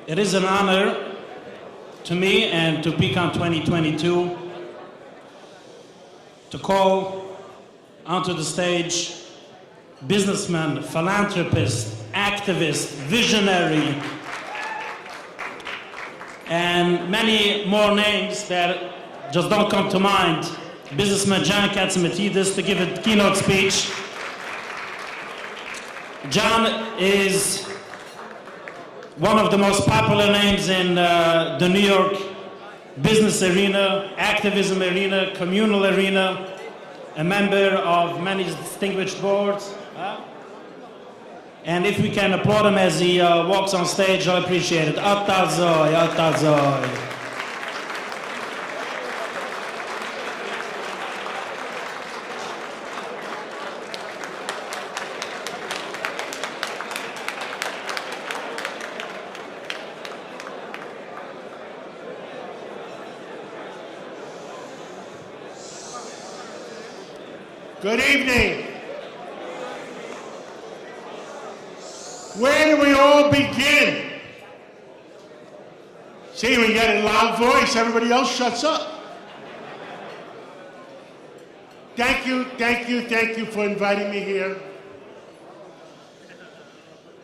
It is an honor to me and to PCON 2022 to call onto the stage businessman, philanthropist, activist, visionary, and many more names that just don't come to mind. Businessman John Catsimatitis to give a keynote speech. John is one of the most popular names in the New York business arena, activism arena, communal arena, a member of many distinguished boards. And if we can applaud him as he walks on stage, I'll appreciate it. Atazoi, atazoi. Good evening. Where do we all begin? See, we get a loud voice, everybody else shuts up. Thank you for inviting me here.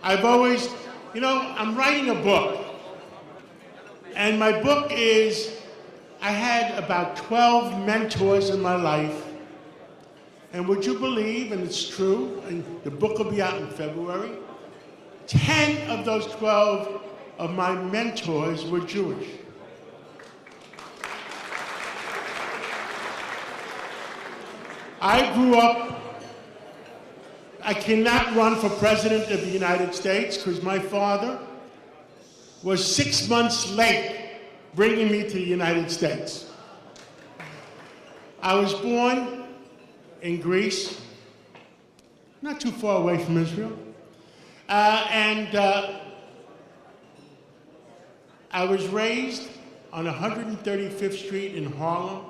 I've always, I'm writing a book. And my book is, I had about 12 mentors in my life. And would you believe, and it's true, and the book will be out in February, 10 of those 12 of my mentors were Jewish. I grew up, I cannot run for president of the United States because my father was 6 months late bringing me to the United States. I was born in Greece, not too far away from Israel. I was raised on 135th Street in Harlem.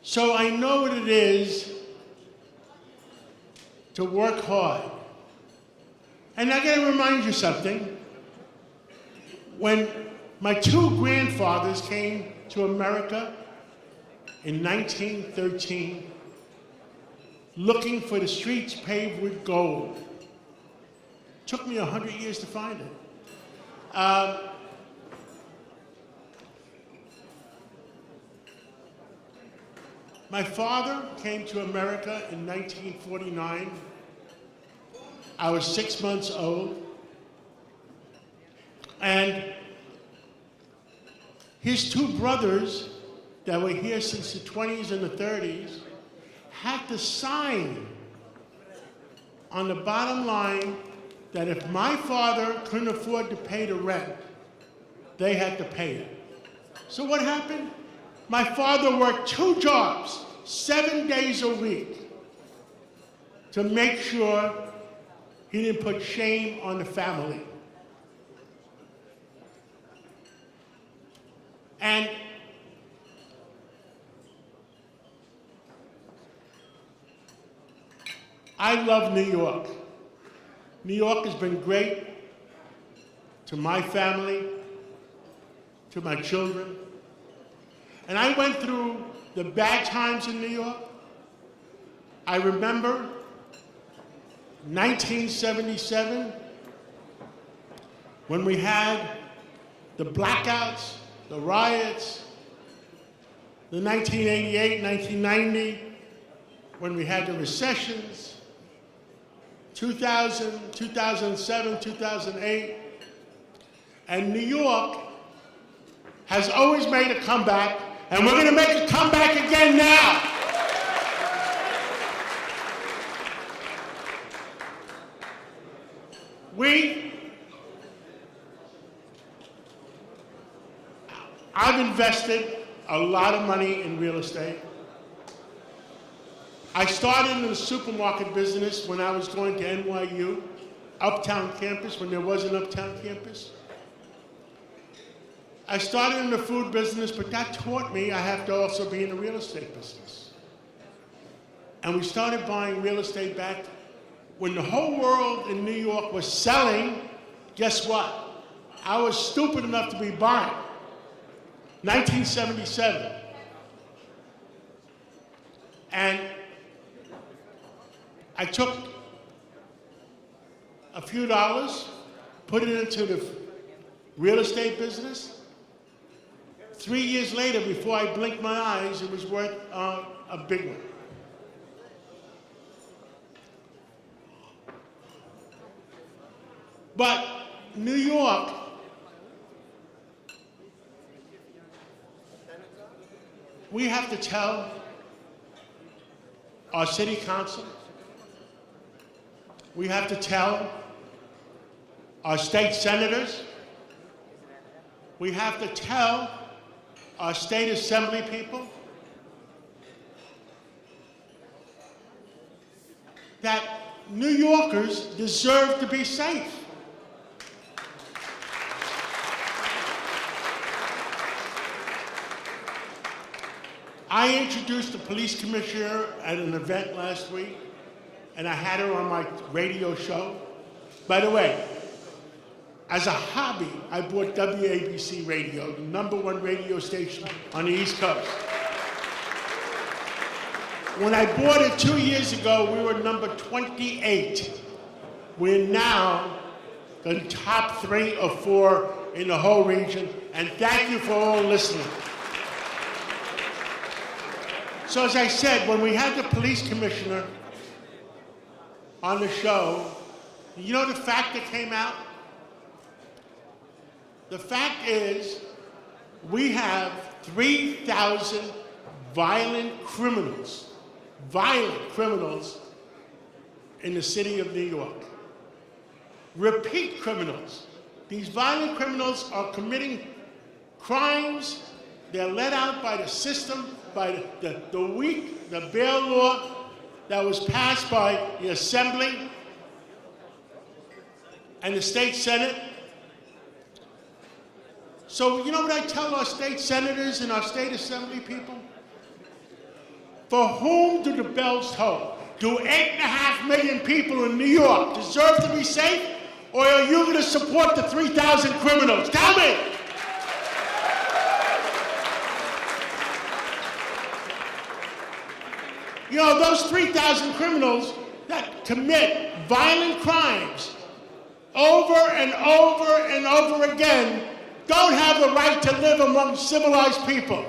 So I know what it is to work hard. And I gotta remind you something. When my two grandfathers came to America in 1913, looking for the streets paved with gold. Took me 100 years to find it. My father came to America in 1949. I was 6 months old. And his two brothers that were here since the 20s and the 30s had to sign on the bottom line that if my father couldn't afford to pay the rent, they had to pay it. So what happened? My father worked 2 jobs, 7 days a week, to make sure he didn't put shame on the family. And I love New York. New York has been great to my family, to my children. And I went through the bad times in New York. I remember 1977, when we had the blackouts, the riots, the 1988, 1990, when we had the recessions, 2000, 2007, 2008, and New York has always made a comeback, and we're going to make a comeback again now. I've invested a lot of money in real estate. I started in the supermarket business when I was going to NYU, Uptown campus, when there was an Uptown campus. I started in the food business, but that taught me I have to also be in the real estate business. And we started buying real estate back when the whole world in New York was selling Guess what? I was stupid enough to be buying. 1977. And I took a few dollars, put it into the real estate business. 3 years later, before I blinked my eyes, it was worth a big one. But New York, we have to tell our city council, we have to tell our state senators, we have to tell our state assembly people that New Yorkers deserve to be safe. I introduced the police commissioner at an event last week, and I had her on my radio show. By the way, as a hobby, I bought WABC Radio, the #1 radio station on the East Coast. When I bought it 2 years ago, we were number 28. We're now the top 3 or 4 in the whole region, and thank you for all listening. So as I said, when we had the police commissioner on the show, you know the fact that came out? The fact is, we have 3,000 violent criminals in the city of New York. Repeat criminals. These violent criminals are committing crimes. They're let out by the system, by the bail law that was passed by the Assembly and the state Senate. So you know what I tell our state senators and our state assembly people? For whom do the bells toll? Do 8.5 million people in New York deserve to be safe? Or are you going to support the 3,000 criminals? Tell me! You know, those 3,000 criminals that commit violent crimes over and over and over again don't have the right to live among civilized people.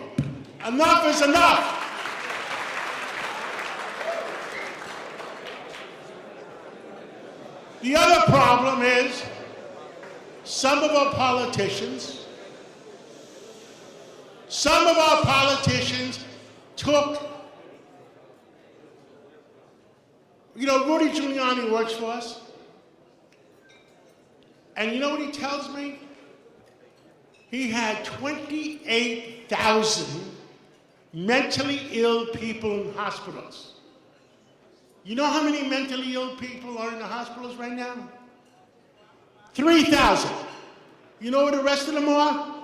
Enough is enough. The other problem is some of our politicians took, you know, Rudy Giuliani works for us. And you know what he tells me? He had 28,000 mentally ill people in hospitals. You know how many mentally ill people are in the hospitals right now? 3,000. You know where the rest of them are?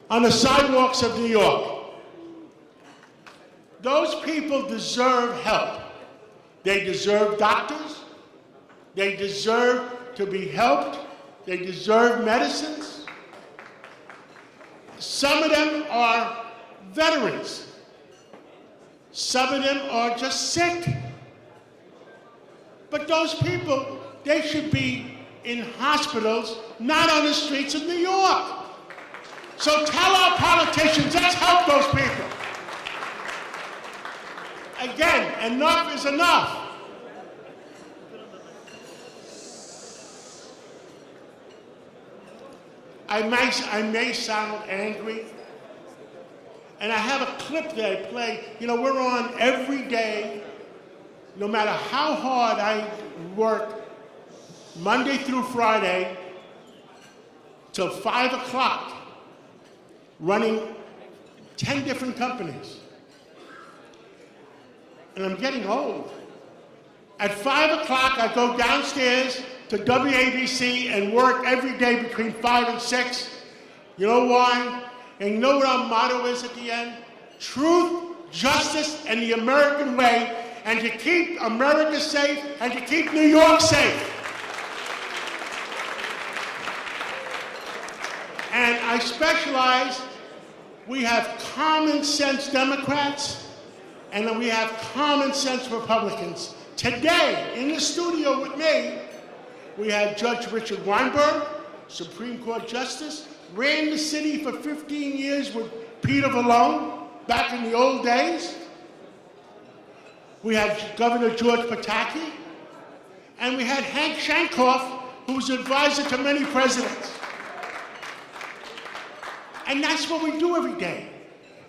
On the sidewalks of New York. Those people deserve help. They deserve doctors. They deserve to be helped. They deserve medicines. Some of them are veterans. Some of them are just sick. But those people, they should be in hospitals, not on the streets of New York. So tell our politicians, let's help those people. Again, enough is enough. I may sound angry, and I have a clip that I play. You know, we're on every day, no matter how hard I work, Monday through Friday, till 5 o'clock, running 10 different companies. And I'm getting old. At 5 o'clock, I go downstairs to WABC and work every day between 5 and 6. You know why? And you know what our motto is at the end? Truth, justice, and the American way, and to keep America safe and to keep New York safe. I specialize, we have common sense Democrats, and then we have common sense Republicans. Today, in the studio with me, we had Judge Richard Weinberg, Supreme Court Justice, ran the city for 15 years with Peter Vallone back in the old days. We had Governor George Pataki, and we had Hank Shankoff, who was advisor to many presidents. And that's what we do every day,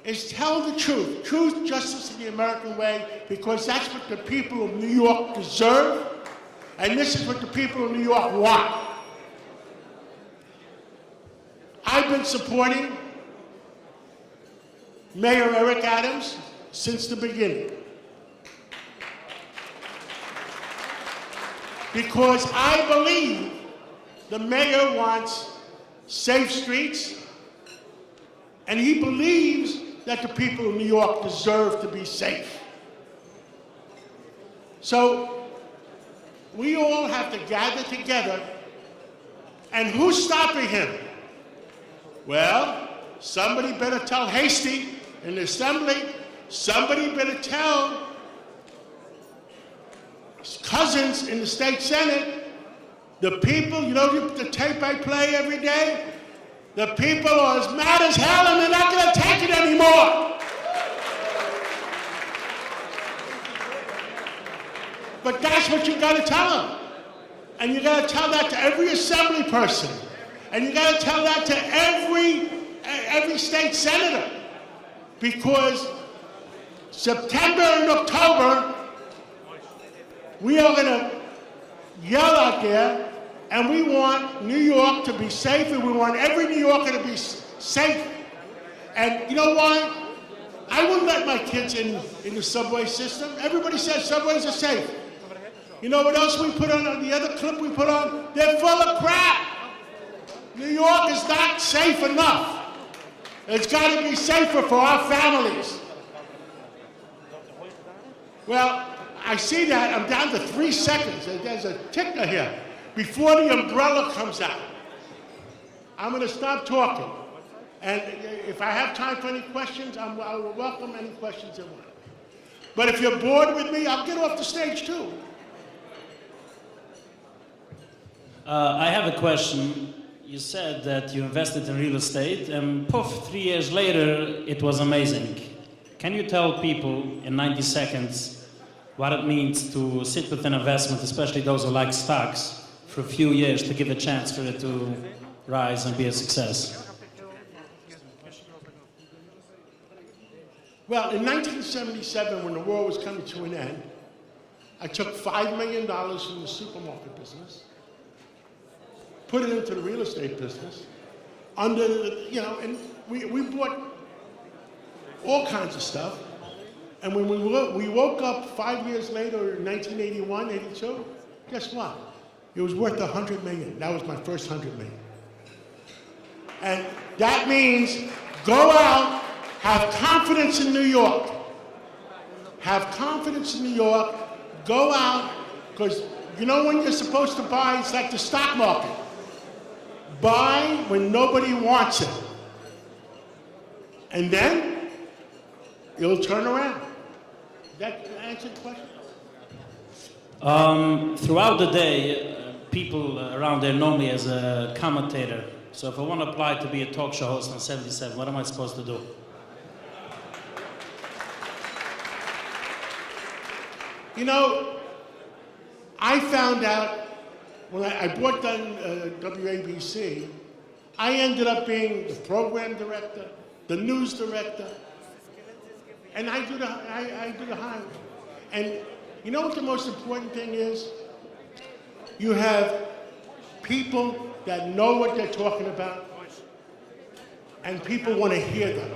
is tell the truth. Truth, justice, and the American way, because that's what the people of New York deserve, and this is what the people of New York want. I've been supporting Mayor Eric Adams since the beginning, because I believe the mayor wants safe streets, and he believes that the people of New York deserve to be safe. So we all have to gather together, and who's stopping him? Well, somebody better tell Hasty in the Assembly, somebody better tell Cousins in the State Senate, the people, you know the tape I play every day? The people are as mad as hell, and they're not going to take it anymore. But that's what you got to tell them. And you got to tell that to every Assembly person. And you got to tell that to every state senator. Because September and October, we are going to yell out there, and we want New York to be safe, and we want every New Yorker to be safe. And you know why? I wouldn't let my kids in the subway system. Everybody says subways are safe. You know what else we put on, the other clip we put on? They're full of crap. New York is not safe enough. It's got to be safer for our families. Well, I see that. I'm down to 3 seconds. There's a ticker here. Before the umbrella comes out, I'm going to stop talking. And if I have time for any questions, I will welcome any questions you want. But if you're bored with me, I'll get off the stage too. I have a question. You said that you invested in real estate, and poof, 3 years later, it was amazing. Can you tell people in 90 seconds what it means to sit with an investment, especially those who like stocks, for a few years to give a chance for it to rise and be a success? Well, in 1977, when the war was coming to an end, I took $5 million from the supermarket business, put it into the real estate business, and we bought all kinds of stuff. And when we woke up 5 years later, in 1981, 82, guess what? It was worth $100 million. That was my first $100 million. And that means go out, have confidence in New York. Have confidence in New York. Go out, because you know when you're supposed to buy, it's like the stock market. Buy when nobody wants it. And then it'll turn around. That answer the question? Throughout the day, people around there know me as a commentator. So if I want to apply to be a talk show host on 77, what am I supposed to do? You know, I found out when I bought WABC, I ended up being the program director, the news director, and I do the hiring. And you know what the most important thing is? You have people that know what they're talking about, and people want to hear them.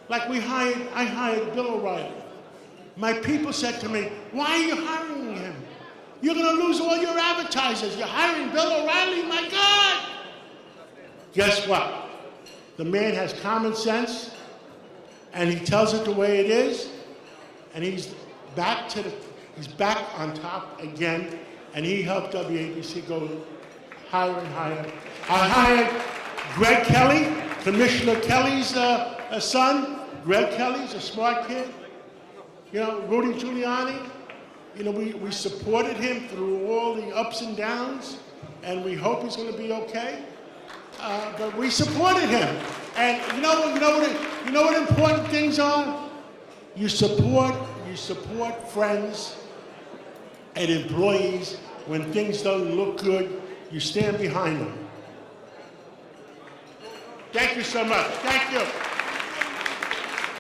Like I hired Bill O'Reilly. My people said to me, why are you hiring him? You're going to lose all your advertisers. You're hiring Bill O'Reilly, my God! Guess what? The man has common sense, and he tells it the way it is, and he's back on top again, and he helped WABC go higher and higher. I hired Greg Kelly, Commissioner Kelly's son. Greg Kelly's a smart kid. You know, Rudy Giuliani, you know, we supported him through all the ups and downs, and we hope he's going to be okay. But we supported him. And you know what important things are? You support friends and employees when things don't look good. You stand behind them. Thank you so much. Thank you.